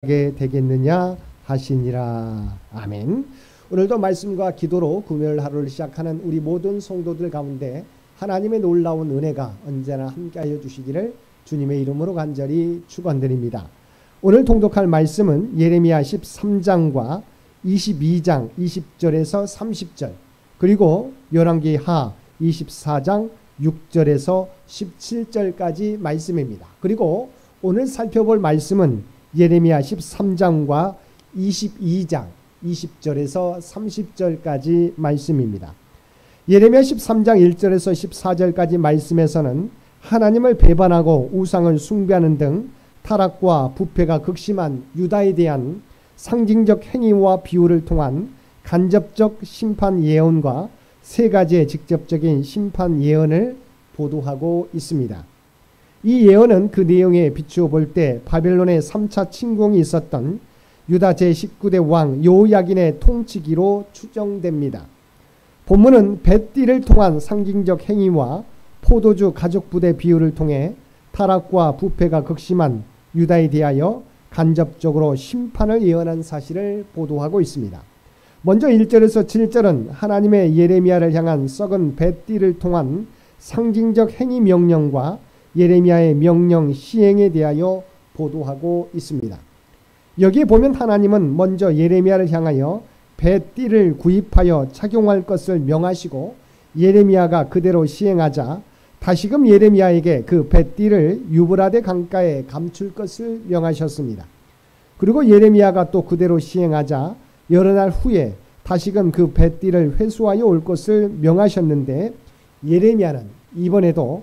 하게 되겠느냐 하시니라. 아멘. 오늘도 말씀과 기도로 금요일 하루를 시작하는 우리 모든 성도들 가운데 하나님의 놀라운 은혜가 언제나 함께하여 주시기를 주님의 이름으로 간절히 축원드립니다. 오늘 통독할 말씀은 예레미야 13장과 22장 20절에서 30절, 그리고 열왕기하 24장 6절에서 17절까지 말씀입니다. 그리고 오늘 살펴볼 말씀은 예레미야 13장과 22장 20절에서 30절까지 말씀입니다. 예레미야 13장 1절에서 14절까지 말씀에서는 하나님을 배반하고 우상을 숭배하는 등 타락과 부패가 극심한 유다에 대한 상징적 행위와 비유를 통한 간접적 심판 예언과 세 가지의 직접적인 심판 예언을 보도하고 있습니다. 이 예언은 그 내용에 비추어 볼 때 바벨론의 3차 침공이 있었던 유다 제19대 왕 여호야긴의 통치기로 추정됩니다. 본문은 뱃띠를 통한 상징적 행위와 포도주 가죽 부대 비유를 통해 타락과 부패가 극심한 유다에 대하여 간접적으로 심판을 예언한 사실을 보도하고 있습니다. 먼저 1절에서 7절은 하나님의 예레미야를 향한 썩은 뱃띠를 통한 상징적 행위 명령과 예레미야의 명령 시행에 대하여 보도하고 있습니다. 여기에 보면 하나님은 먼저 예레미야를 향하여 뱃띠를 구입하여 착용할 것을 명하시고 예레미야가 그대로 시행하자 다시금 예레미야에게 그 뱃띠를 유브라데 강가에 감출 것을 명하셨습니다. 그리고 예레미야가 또 그대로 시행하자 여러 날 후에 다시금 그 뱃띠를 회수하여 올 것을 명하셨는데 예레미야는 이번에도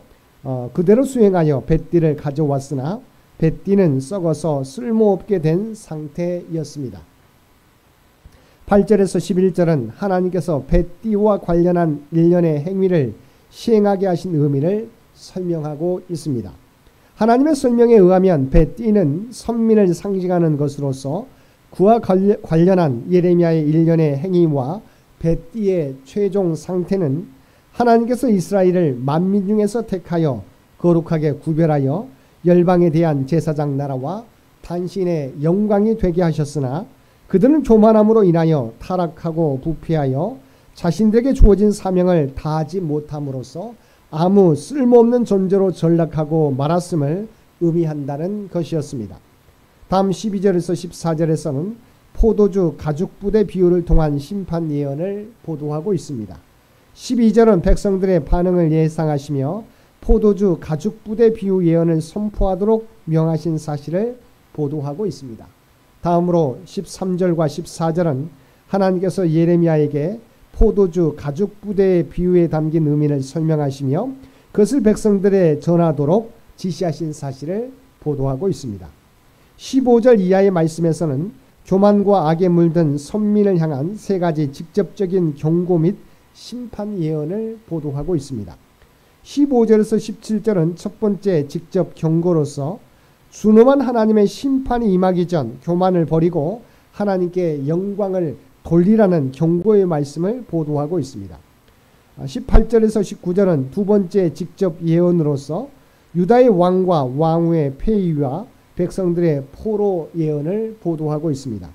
그대로 수행하여 뱃띠를 가져왔으나 뱃띠는 썩어서 쓸모없게 된 상태였습니다. 8절에서 11절은 하나님께서 뱃띠와 관련한 일련의 행위를 시행하게 하신 의미를 설명하고 있습니다. 하나님의 설명에 의하면 뱃띠는 선민을 상징하는 것으로서 그와 관련한 예레미야의 일련의 행위와 뱃띠의 최종 상태는 하나님께서 이스라엘을 만민 중에서 택하여 거룩하게 구별하여 열방에 대한 제사장 나라와 당신의 영광이 되게 하셨으나 그들은 교만함으로 인하여 타락하고 부패하여 자신들에게 주어진 사명을 다하지 못함으로써 아무 쓸모없는 존재로 전락하고 말았음을 의미한다는 것이었습니다. 다음 12절에서 14절에서는 포도주 가죽 부대 비유를 통한 심판 예언을 보도하고 있습니다. 12절은 백성들의 반응을 예상하시며 포도주 가죽 부대 비유 예언을 선포하도록 명하신 사실을 보도하고 있습니다. 다음으로 13절과 14절은 하나님께서 예레미야에게 포도주 가죽 부대의 비유에 담긴 의미를 설명하시며 그것을 백성들에 전하도록 지시하신 사실을 보도하고 있습니다. 15절 이하의 말씀에서는 교만과 악에 물든 선민을 향한 세 가지 직접적인 경고 및 심판 예언을 보도하고 있습니다. 15절에서 17절은 첫 번째 직접 경고로서 준엄한 하나님의 심판이 임하기 전 교만을 버리고 하나님께 영광을 돌리라는 경고의 말씀을 보도하고 있습니다. 18절에서 19절은 두 번째 직접 예언으로서 유다의 왕과 왕후의 폐위와 백성들의 포로 예언을 보도하고 있습니다.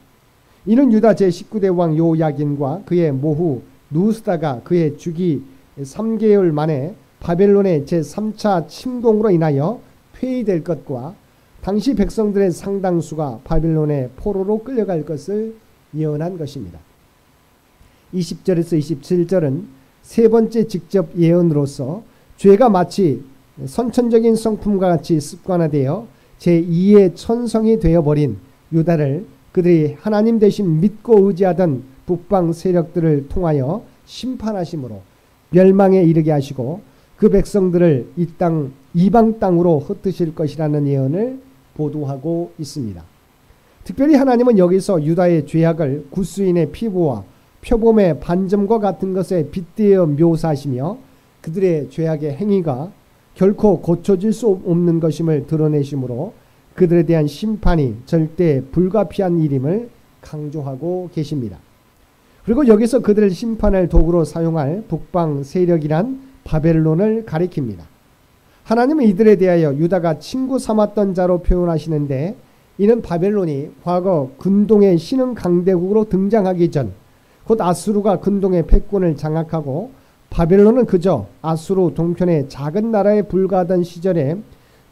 이는 유다 제19대 왕 여호야긴과 그의 모후 누스다가 그의 주기 3개월 만에 바벨론의 제3차 침공으로 인하여 폐위될 것과 당시 백성들의 상당수가 바벨론의 포로로 끌려갈 것을 예언한 것입니다. 20절에서 27절은 세 번째 직접 예언으로서 죄가 마치 선천적인 성품과 같이 습관화되어 제2의 천성이 되어버린 유다를 그들이 하나님 대신 믿고 의지하던 북방 세력들을 통하여 심판하심으로 멸망에 이르게 하시고 그 백성들을 이 땅 이방 땅으로 흩으실 것이라는 예언을 보도하고 있습니다. 특별히 하나님은 여기서 유다의 죄악을 구스인의 피부와 표범의 반점과 같은 것에 빗대어 묘사하시며 그들의 죄악의 행위가 결코 고쳐질 수 없는 것임을 드러내심으로 그들에 대한 심판이 절대 불가피한 일임을 강조하고 계십니다. 그리고 여기서 그들을 심판할 도구로 사용할 북방 세력이란 바벨론을 가리킵니다. 하나님은 이들에 대하여 유다가 친구 삼았던 자로 표현하시는데 이는 바벨론이 과거 근동의 신흥 강대국으로 등장하기 전 곧 아수르가 근동의 패권을 장악하고 바벨론은 그저 아수르 동편의 작은 나라에 불과하던 시절에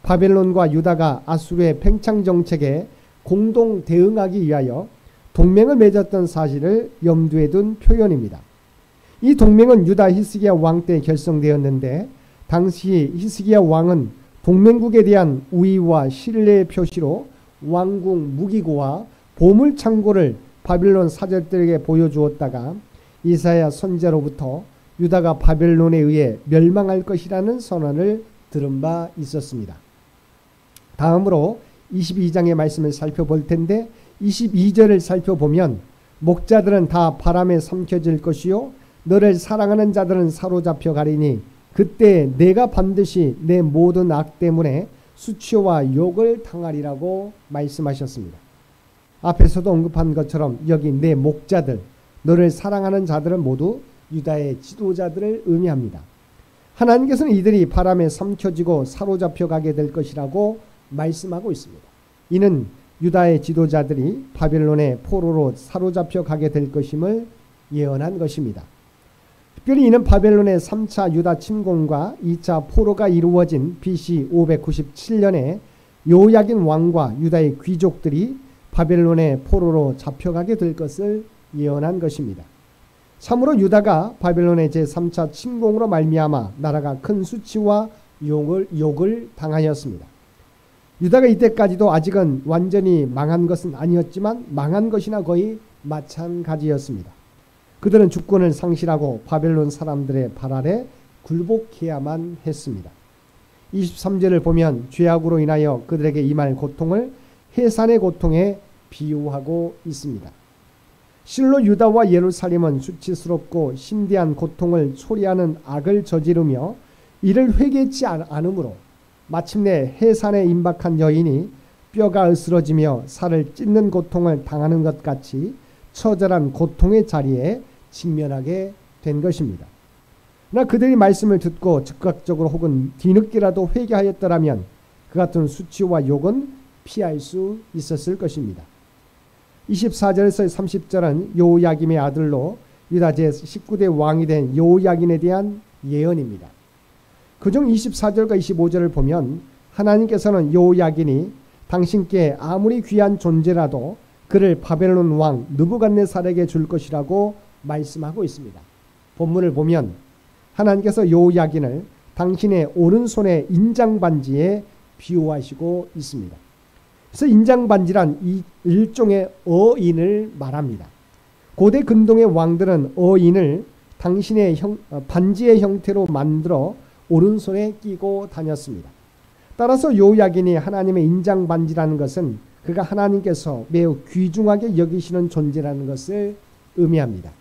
바벨론과 유다가 아수르의 팽창 정책에 공동 대응하기 위하여 동맹을 맺었던 사실을 염두에 둔 표현입니다. 이 동맹은 유다 히스기야 왕 때 결성되었는데 당시 히스기야 왕은 동맹국에 대한 우위와 신뢰의 표시로 왕궁 무기고와 보물창고를 바빌론 사절들에게 보여주었다가 이사야 선지자로부터 유다가 바벨론에 의해 멸망할 것이라는 선언을 들은 바 있었습니다. 다음으로 22장의 말씀을 살펴볼 텐데 22절을 살펴보면 목자들은 다 바람에 삼켜질 것이요 너를 사랑하는 자들은 사로잡혀 가리니 그때 내가 반드시 내 모든 악 때문에 수치와 욕을 당하리라고 말씀하셨습니다. 앞에서도 언급한 것처럼 여기 내 목자들, 너를 사랑하는 자들은 모두 유다의 지도자들을 의미합니다. 하나님께서는 이들이 바람에 삼켜지고 사로잡혀 가게 될 것이라고 말씀하고 있습니다. 이는 유다의 지도자들이 바벨론의 포로로 사로잡혀 가게 될 것임을 예언한 것입니다. 특별히 이는 바벨론의 3차 유다 침공과 2차 포로가 이루어진 BC 597년에 요야긴 왕과 유다의 귀족들이 바벨론의 포로로 잡혀가게 될 것을 예언한 것입니다. 참으로 유다가 바벨론의 제3차 침공으로 말미암아 나라가 큰 수치와 욕을 당하였습니다. 유다가 이때까지도 아직은 완전히 망한 것은 아니었지만 망한 것이나 거의 마찬가지였습니다. 그들은 주권을 상실하고 바벨론 사람들의 발 아래 굴복해야만 했습니다. 23절을 보면 죄악으로 인하여 그들에게 임할 고통을 해산의 고통에 비유하고 있습니다. 실로 유다와 예루살렘은 수치스럽고 심대한 고통을 초래하는 악을 저지르며 이를 회개치 않으므로 마침내 해산에 임박한 여인이 뼈가 으스러지며 살을 찢는 고통을 당하는 것 같이 처절한 고통의 자리에 직면하게 된 것입니다. 그러나 그들이 말씀을 듣고 즉각적으로 혹은 뒤늦게라도 회개하였더라면 그 같은 수치와 욕은 피할 수 있었을 것입니다. 24절에서 30절은 요야김의 아들로 유다 제19대 왕이 된 요야긴에 대한 예언입니다. 그중 24절과 25절을 보면 하나님께서는 요야긴이 당신께 아무리 귀한 존재라도 그를 바벨론 왕 느부갓네살에게 줄 것이라고 말씀하고 있습니다. 본문을 보면 하나님께서 요야긴을 당신의 오른손의 인장반지에 비유하시고 있습니다. 그래서 인장반지란 일종의 어인을 말합니다. 고대 근동의 왕들은 어인을 당신의 반지의 형태로 만들어 오른손에 끼고 다녔습니다. 따라서 요야긴이 하나님의 인장반지라는 것은 그가 하나님께서 매우 귀중하게 여기시는 존재라는 것을 의미합니다.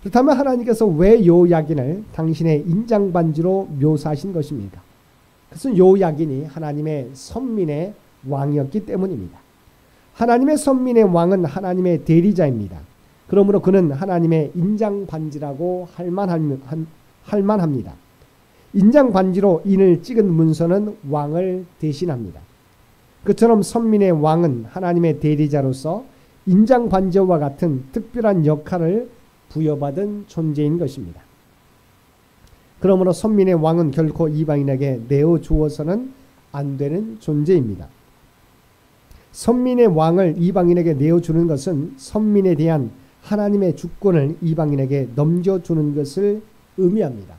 그렇다면 하나님께서 왜 요야긴을 당신의 인장반지로 묘사하신 것입니까? 그것은 요야긴이 하나님의 선민의 왕이었기 때문입니다. 하나님의 선민의 왕은 하나님의 대리자입니다. 그러므로 그는 하나님의 인장반지라고 할 만합니다. 인장반지로 인을 찍은 문서는 왕을 대신합니다. 그처럼 선민의 왕은 하나님의 대리자로서 인장반지와 같은 특별한 역할을 부여받은 존재인 것입니다. 그러므로 선민의 왕은 결코 이방인에게 내어주어서는 안 되는 존재입니다. 선민의 왕을 이방인에게 내어주는 것은 선민에 대한 하나님의 주권을 이방인에게 넘겨주는 것을 의미합니다.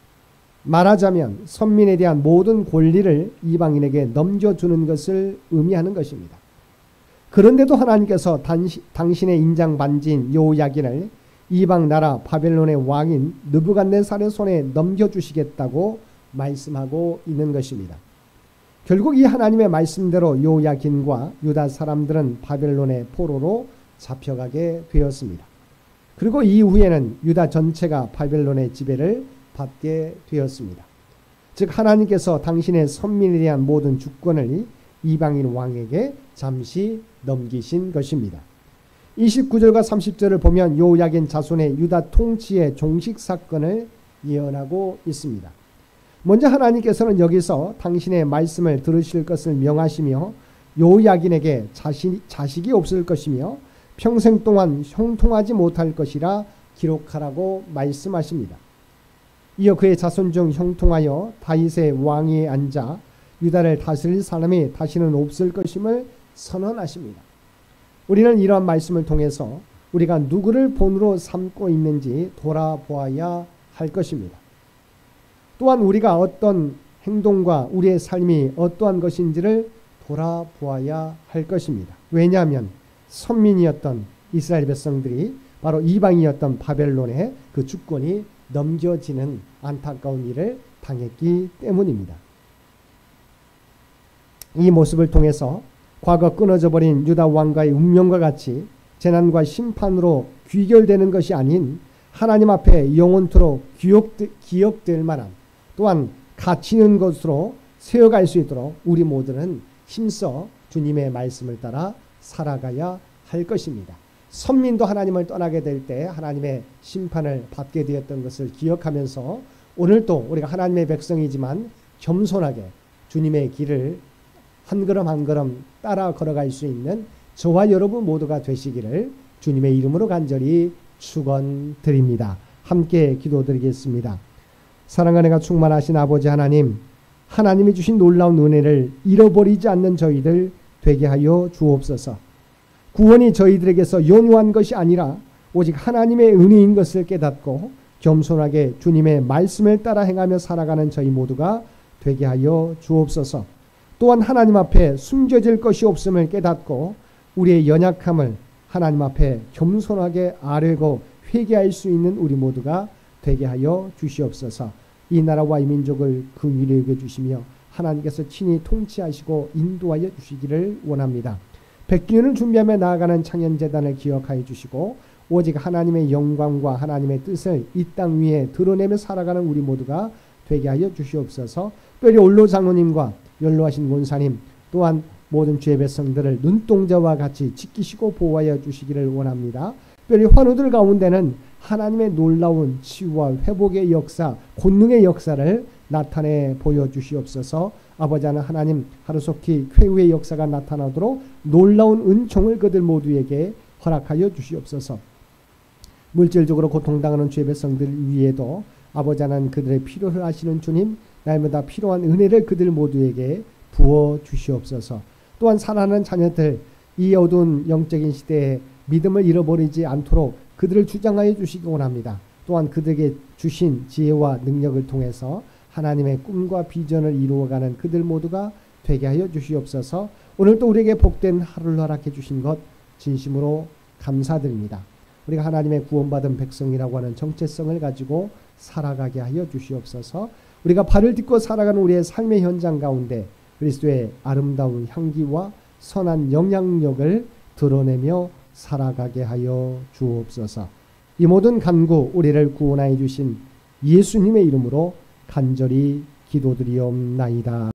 말하자면 선민에 대한 모든 권리를 이방인에게 넘겨주는 것을 의미하는 것입니다. 그런데도 하나님께서 당신의 인장반지인 요야긴을 이방 나라 바벨론의 왕인 느부갓네살의 손에 넘겨주시겠다고 말씀하고 있는 것입니다. 결국 이 하나님의 말씀대로 요야긴과 유다 사람들은 바벨론의 포로로 잡혀가게 되었습니다. 그리고 이후에는 유다 전체가 바벨론의 지배를 받게 되었습니다. 즉 하나님께서 당신의 선민에 대한 모든 주권을 이방인 왕에게 잠시 넘기신 것입니다. 29절과 30절을 보면 요야긴 자손의 유다 통치의 종식 사건을 예언하고 있습니다. 먼저 하나님께서는 여기서 당신의 말씀을 들으실 것을 명하시며 요야긴에게 자식이 없을 것이며 평생 동안 형통하지 못할 것이라 기록하라고 말씀하십니다. 이어 그의 자손 중 형통하여 다윗의 왕위에 앉아 유다를 다스릴 사람이 다시는 없을 것임을 선언하십니다. 우리는 이러한 말씀을 통해서 우리가 누구를 본으로 삼고 있는지 돌아보아야 할 것입니다. 또한 우리가 어떤 행동과 우리의 삶이 어떠한 것인지를 돌아보아야 할 것입니다. 왜냐하면 선민이었던 이스라엘 백성들이 바로 이방이었던 바벨론의 그 주권이 넘겨지는 안타까운 일을 당했기 때문입니다. 이 모습을 통해서 과거 끊어져 버린 유다 왕가의 운명과 같이 재난과 심판으로 귀결되는 것이 아닌 하나님 앞에 영원토록 기억될 만한 또한 가치 있는 것으로 세워갈 수 있도록 우리 모두는 힘써 주님의 말씀을 따라 살아가야 할 것입니다. 선민도 하나님을 떠나게 될 때 하나님의 심판을 받게 되었던 것을 기억하면서 오늘도 우리가 하나님의 백성이지만 겸손하게 주님의 길을 한 걸음 한 걸음 따라 걸어갈 수 있는 저와 여러분 모두가 되시기를 주님의 이름으로 간절히 축원드립니다. 함께 기도드리겠습니다. 사랑과 은혜가 충만하신 아버지 하나님, 하나님이 주신 놀라운 은혜를 잃어버리지 않는 저희들 되게 하여 주옵소서. 구원이 저희들에게서 연유한 것이 아니라 오직 하나님의 은혜인 것을 깨닫고 겸손하게 주님의 말씀을 따라 행하며 살아가는 저희 모두가 되게 하여 주옵소서. 또한 하나님 앞에 숨겨질 것이 없음을 깨닫고 우리의 연약함을 하나님 앞에 겸손하게 아뢰고 회개할 수 있는 우리 모두가 되게 하여 주시옵소서. 이 나라와 이 민족을 긍휼히 여겨주시며 하나님께서 친히 통치하시고 인도하여 주시기를 원합니다. 백기년을 준비하며 나아가는 창현재단을 기억하여 주시고 오직 하나님의 영광과 하나님의 뜻을 이 땅 위에 드러내며 살아가는 우리 모두가 되게 하여 주시옵소서. 특별히 올로 장로님과 연로하신 권사님 또한 모든 주의 백성들을 눈동자와 같이 지키시고 보호하여 주시기를 원합니다. 특별히 환우들 가운데는 하나님의 놀라운 치유와 회복의 역사, 권능의 역사를 나타내 보여주시옵소서. 아버지 하나님, 하루속히 쾌후의 역사가 나타나도록 놀라운 은총을 그들 모두에게 허락하여 주시옵소서. 물질적으로 고통당하는 주의 백성들 위에도 아버지 하나님, 그들의 필요를 아시는 주님, 날마다 필요한 은혜를 그들 모두에게 부어 주시옵소서. 또한 사랑하는 자녀들, 이 어두운 영적인 시대에 믿음을 잃어버리지 않도록 그들을 주장하여 주시기 원합니다. 또한 그들에게 주신 지혜와 능력을 통해서 하나님의 꿈과 비전을 이루어가는 그들 모두가 되게 하여 주시옵소서. 오늘 또 우리에게 복된 하루를 허락해 주신 것 진심으로 감사드립니다. 우리가 하나님의 구원받은 백성이라고 하는 정체성을 가지고 살아가게 하여 주시옵소서. 우리가 발을 딛고 살아가는 우리의 삶의 현장 가운데 그리스도의 아름다운 향기와 선한 영향력을 드러내며 살아가게 하여 주옵소서. 이 모든 간구 우리를 구원하여 주신 예수님의 이름으로 간절히 기도드리옵나이다.